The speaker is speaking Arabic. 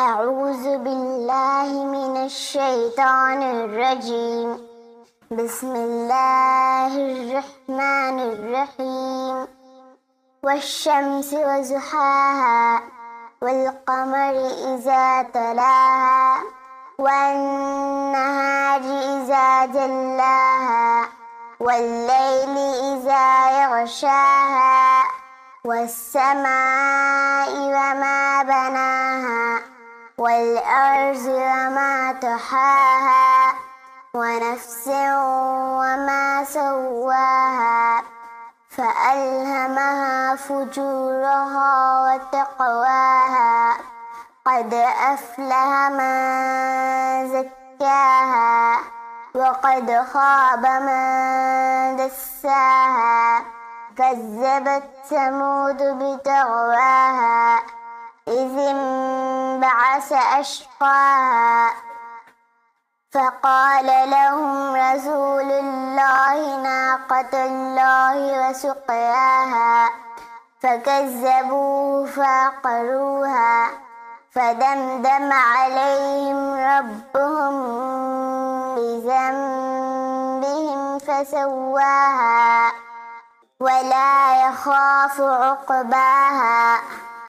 أعوذ بالله من الشيطان الرجيم. بسم الله الرحمن الرحيم. والشمس وضحاها والقمر إذا تلاها والنهار إذا جلاها والليل إذا يغشاها والسماء وما بناها والأرض وما طحاها ونفس وما سواها فألهمها فجورها وتقواها قد أفلح من زكاها وقد خاب من دساها كذبت ثمود بطغواها إذ انبعث أشقاها فقال لهم رسول الله ناقة الله وسقياها فكذبوه فعقروها فدمدم عليهم ربهم بذنبهم فسواها ولا يخاف عقباها.